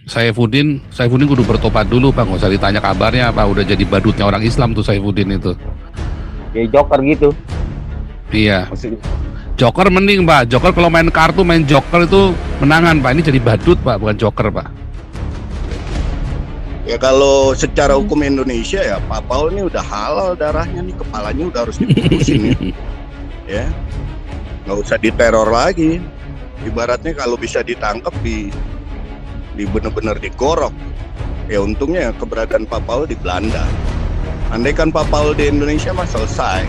Saifuddin kudu bertobat dulu Pak, nggak usah ditanya kabarnya apa, udah jadi badutnya orang Islam tuh Saifuddin itu. Kayak Joker gitu Iya. maksudnya. Joker mending Pak, Joker kalau main kartu main Joker itu menangan Pak, ini jadi badut Pak, bukan Joker Pak. Ya kalau secara hukum Indonesia ya Pak Paul ini udah halal darahnya nih, kepalanya udah harus diputusin nih. Ya, nggak usah diteror lagi. Ibaratnya kalau bisa ditangkap di bener-bener digorok. Ya untungnya keberadaan Pak Paul di Belanda. Andaikan Pak Paul di Indonesia mah selesai.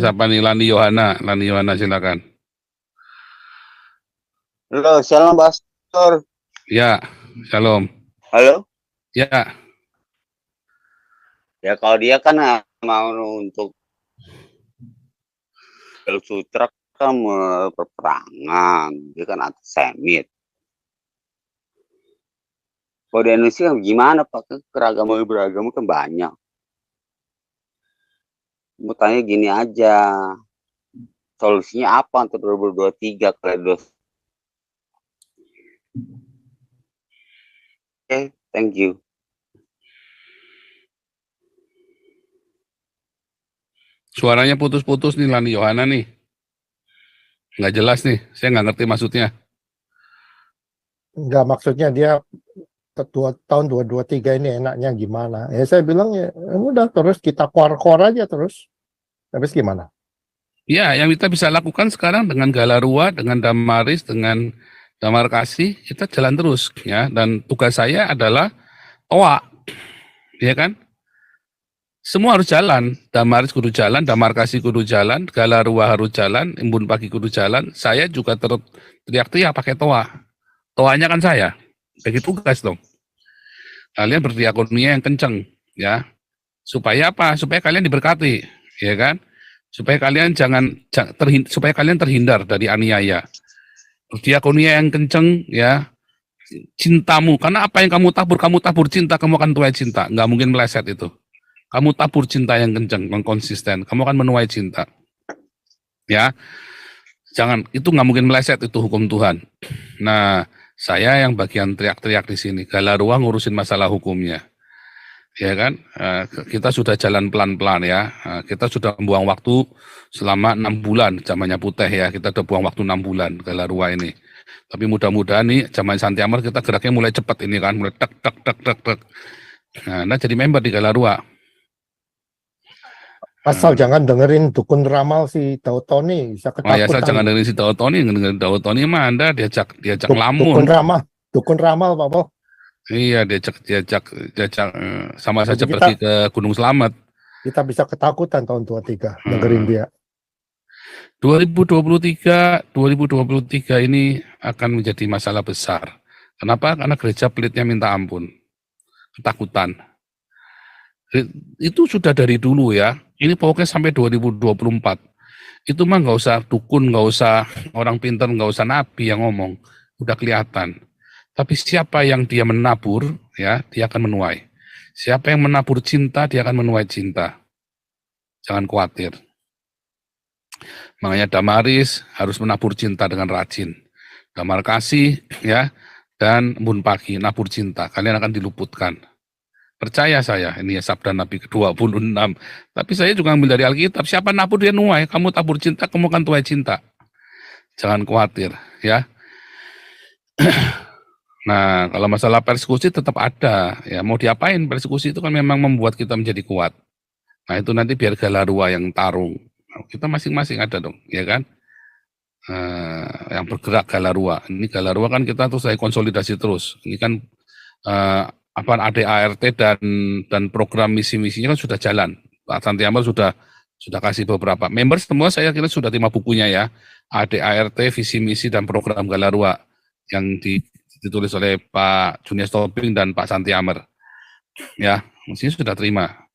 Siapa nih? Lani Yohana silakan. Halo, shalom Pastor. Ya, shalom. Halo. Ya. Ya kalau dia kan mau untuk Sutra kan perperangan, dia kan antisemit. Kalau di Indonesia gimana Pak? Keragaman beragama kan banyak. Mau tanya gini aja, solusinya apa untuk 2023 kalau Oke, thank you. Suaranya putus-putus nih Lani Yohana nih. Nggak jelas nih, saya nggak ngerti maksudnya. Enggak, maksudnya dia tahun 2023 ini enaknya gimana? Ya saya bilang ya udah terus kita keluar aja terus. Habis gimana? Ya, yang kita bisa lakukan sekarang dengan Galarua, dengan Damaris, dengan Damar Kasih, kita jalan terus ya. Dan tugas saya adalah toa, ya kan? Semua harus jalan. Damaris kudu jalan, Damar Kasih kudu jalan, Galarua harus jalan, Embun Pagi kudu jalan. Saya juga teriak-teriak pakai toa. Toanya kan saya. Bagi tugas dong. Kalian berdiakonia yang kenceng, ya. Supaya apa? Supaya kalian diberkati, ya kan? Supaya kalian supaya kalian terhindar dari aniaya. Berdiakonia yang kenceng, ya. Cintamu, karena apa yang kamu tabur cinta, kamu akan tuai cinta. Nggak mungkin meleset itu. Kamu tabur cinta yang kenceng, yang konsisten, kamu akan menuai cinta. Ya, jangan, itu nggak mungkin meleset, itu hukum Tuhan. Nah, saya yang bagian teriak-teriak di sini, Galarua ngurusin masalah hukumnya. Ya kan, kita sudah jalan pelan-pelan ya, kita sudah membuang waktu selama 6 bulan, zamannya Putih ya, kita udah buang waktu 6 bulan Galarua ini. Tapi mudah-mudahan nih, zaman Santi Amar kita geraknya mulai cepat ini kan, mulai tek. Nah, jadi member di Galarua. Asal jangan dengerin dukun ramal si Tony, bisa ketakutan. Oh ya, asal jangan dengerin si Tony, dengerin Tony mah Anda diajak lamun. Dukun ramal Pak Paul. Iya, diajak sama saja pergi ke Gunung Slamet. Kita bisa ketakutan tahun 23 dengerin dia. 2023 ini akan menjadi masalah besar. Kenapa? Karena gereja pelitnya minta ampun. Ketakutan. Itu sudah dari dulu ya. Ini pokoknya sampai 2024. Itu mah nggak usah dukun, nggak usah orang pintar, nggak usah nabi yang ngomong. Udah kelihatan. Tapi siapa yang dia menabur, ya, dia akan menuai. Siapa yang menabur cinta, dia akan menuai cinta. Jangan khawatir. Makanya Damaris harus menabur cinta dengan rajin. Damar Kasih, ya, dan Embun Pagi, nabur cinta. Kalian akan diluputkan. Percaya saya, ini ya sabda Nabi ke-26. Tapi saya juga ambil dari Alkitab, siapa nabur dia nuai. Kamu tabur cinta, kamu akan tuai cinta. Jangan khawatir, ya. Nah, kalau masalah persekusi tetap ada. Ya, mau diapain? Persekusi itu kan memang membuat kita menjadi kuat. Nah, itu nanti biar Galarua yang tarung. Kita masing-masing ada dong, ya kan? Yang bergerak Galarua. Ini Galarua kan kita terus saya konsolidasi terus. Ini kan ADART dan program misi-misinya kan sudah jalan. Pak Santi Amar sudah kasih beberapa. Members semua saya kira sudah terima bukunya ya. ADART, visi misi dan program Galarua yang ditulis oleh Pak Junior Tobing dan Pak Santi Amar. Ya, mestinya sudah terima.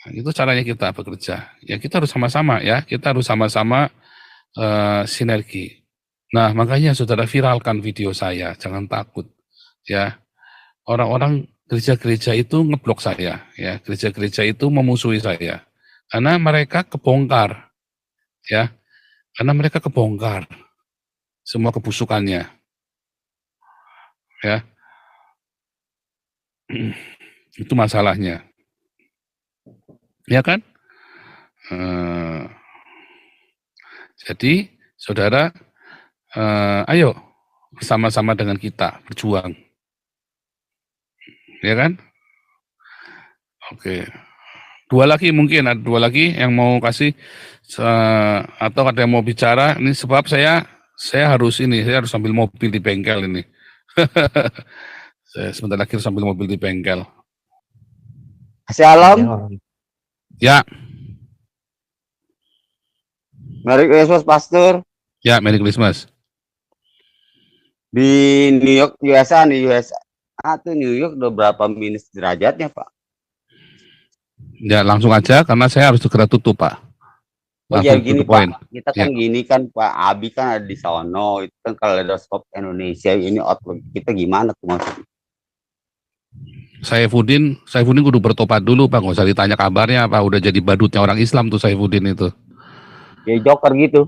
Nah, itu caranya kita bekerja. Ya kita harus sama-sama ya, kita harus sama-sama sinergi. Nah, makanya saudara viralkan video saya, jangan takut. Ya, orang-orang gereja-gereja itu ngeblok saya, ya. Gereja-gereja itu memusuhi saya. Karena mereka kebongkar, ya. Karena mereka kebongkar semua kebusukannya, ya. Itu masalahnya. Ya kan? Jadi, saudara, ayo sama-sama dengan kita berjuang. Ya kan? Oke. Ada dua lagi yang mau kasih atau ada yang mau bicara. Ini sebab saya harus ambil mobil di bengkel ini. Saya sebentar lagi harus ambil mobil di bengkel. Shalom. Ya, Merry Christmas, Pastor. ya, Merry Christmas. Di New York, USA, tuh New York udah berapa minus derajatnya, Pak? Ya, langsung aja karena saya harus segera tutup, Pak. Oh ya Langsung gini to the point. Pak, kita kan gini kan Pak, Abi kan ada di sono, itu kan kaleidoskop Indonesia, ini outlook kita gimana tuh maksudnya? Saifuddin kudu bertobat dulu, Pak. Nggak usah ditanya kabarnya, Pak. Udah jadi badutnya orang Islam tuh Saifuddin itu. Ya joker gitu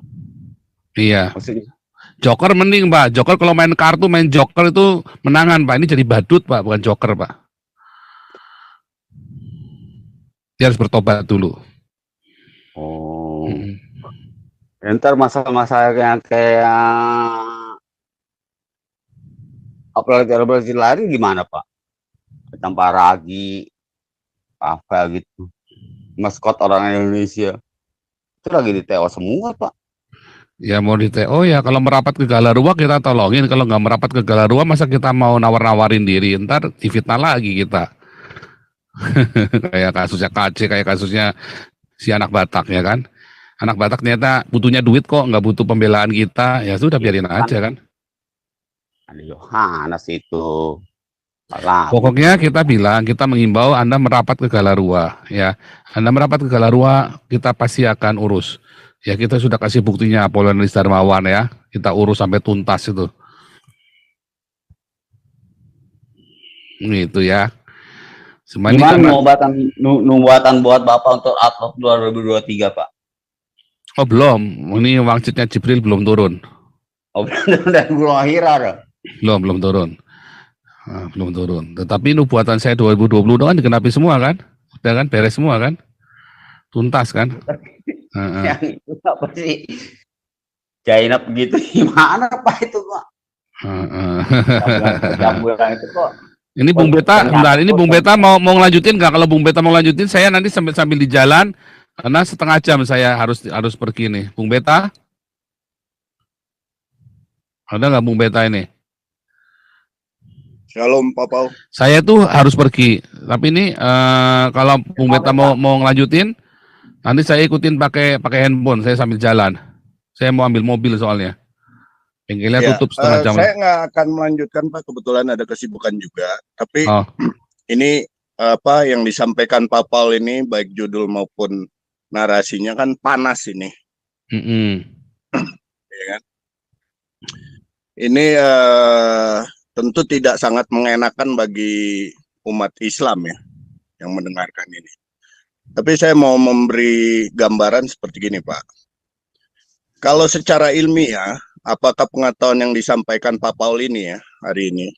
Iya. maksudnya. Joker mending, Pak. Joker kalau main kartu, main joker itu menangan, Pak. Ini jadi badut, Pak, bukan joker, Pak. Dia harus bertobat dulu. Oh. Ntar masalah-masalah yang kayak apalagi lari gimana Pak? Tanpa Ragi, apa gitu, maskot orang Indonesia itu lagi di TO semua Pak. Ya mau di TO ya kalau merapat ke Galarua kita tolongin, kalau nggak merapat ke Galarua masa kita mau nawar-nawarin diri, ntar difitnah lagi kita. Kayak kasusnya KC, kayak kasusnya si anak Batak ya kan. Anak Batak ternyata butuhnya duit kok, nggak butuh pembelaan kita, ya sudah biarin aja kan. Ada Yohanes itu. Alah. Pokoknya kita mengimbau Anda merapat ke Galarua ya. Anda merapat ke Galarua, kita pasti akan urus. Ya kita sudah kasih buktinya Apollonius Darmawan ya. Kita urus sampai tuntas itu. Gitu ya. Gimana nubuatan buat Bapak untuk Outlook 2023 Pak? Oh belum, ini wangsitnya Jibril belum turun. Oh dan guru akhirat. Belum turun. Nah, belum turun. Tetapi nubuatan saya 2020 kan digenapi semua kan? Udah kan beres semua kan? Tuntas kan? Yang itu apa sih? Jainap begitu gimana Pak itu Pak? Jambulan itu kok. Ini Bung Beta, bentar, ini Bung Beta mau ngelanjutin nggak? Kalau Bung Beta mau lanjutin, saya nanti sambil di jalan, karena setengah jam saya harus pergi nih. Bung Beta? Ada nggak Bung Beta ini? Shalom Pak Paul. Saya tuh harus pergi, tapi ini kalau Bung Beta mau ngelanjutin, nanti saya ikutin pakai handphone, saya sambil jalan. Saya mau ambil mobil soalnya. Bengkelnya tutup setengah jam. Saya nggak akan melanjutkan Pak, kebetulan ada kesibukan juga. Tapi ini apa yang disampaikan Pak Paul ini, baik judul maupun narasinya kan panas ini. Ya kan? Ini tentu tidak sangat mengenakan bagi umat Islam ya yang mendengarkan ini. Tapi saya mau memberi gambaran seperti gini Pak. Kalau secara ilmiah, apakah pengetahuan yang disampaikan Pak Paul ini ya hari ini,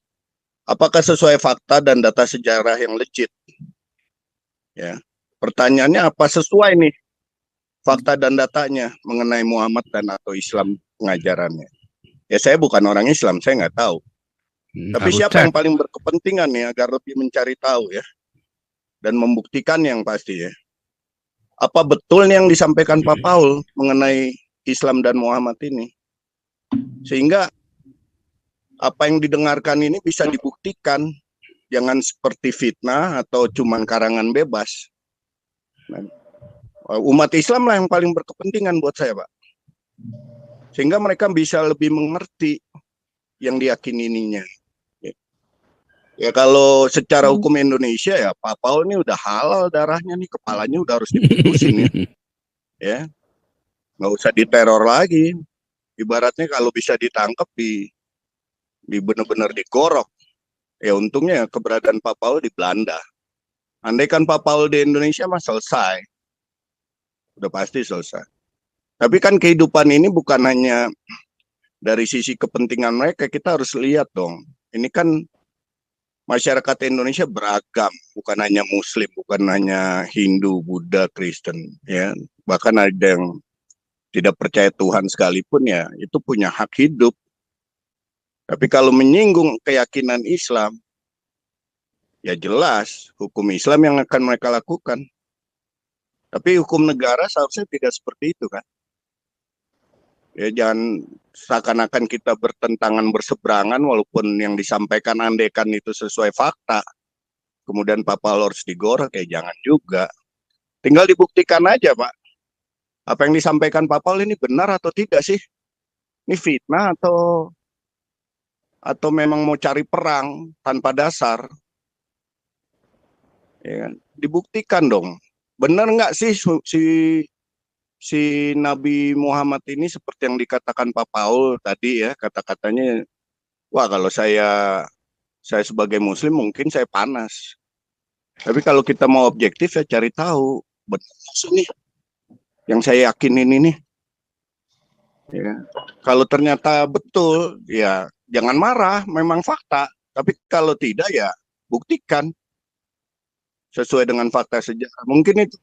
apakah sesuai fakta dan data sejarah yang legit? Ya, pertanyaannya apa sesuai nih fakta dan datanya mengenai Muhammad dan atau Islam pengajarannya? Ya saya bukan orang Islam, saya nggak tahu. Tapi siapa yang paling berkepentingan nih agar lebih mencari tahu ya dan membuktikan yang pasti ya. Apa betul yang disampaikan Pak Paul mengenai Islam dan Muhammad ini? Sehingga apa yang didengarkan ini bisa dibuktikan, jangan seperti fitnah atau cuman karangan bebas. Nah, umat Islam lah yang paling berkepentingan buat saya Pak. Sehingga mereka bisa lebih mengerti yang diyakininya. Ya kalau secara hukum Indonesia ya Pak Paul ini udah halal darahnya nih, kepalanya udah harus diputusin ya. Ya, nggak usah diteror lagi. Ibaratnya kalau bisa ditangkap di benar-benar digorok. Ya untungnya keberadaan Pak Paul di Belanda. Andaikan Pak Paul di Indonesia mah selesai. Udah pasti selesai. Tapi kan kehidupan ini bukan hanya dari sisi kepentingan mereka, kita harus lihat dong. Ini kan masyarakat Indonesia beragam, bukan hanya Muslim, bukan hanya Hindu, Buddha, Kristen, ya. Bahkan ada yang tidak percaya Tuhan sekalipun ya, itu punya hak hidup. Tapi kalau menyinggung keyakinan Islam, ya jelas hukum Islam yang akan mereka lakukan. Tapi hukum negara seharusnya tidak seperti itu kan. Ya jangan seakan-akan kita bertentangan berseberangan walaupun yang disampaikan andaikan itu sesuai fakta. Kemudian Pak Paul harus digoreng, ya jangan juga. Tinggal dibuktikan aja Pak. Apa yang disampaikan Pak Paul ini benar atau tidak sih? Ini fitnah atau memang mau cari perang tanpa dasar? Ya kan? Dibuktikan dong. Benar nggak sih si Nabi Muhammad ini seperti yang dikatakan Pak Paul tadi ya, kata-katanya, wah kalau saya sebagai Muslim mungkin saya panas. Tapi kalau kita mau objektif ya cari tahu benar sih nih yang saya yakinin ini. Ya. Kalau ternyata betul ya jangan marah, memang fakta. Tapi kalau tidak ya buktikan sesuai dengan fakta sejarah. Mungkin itu.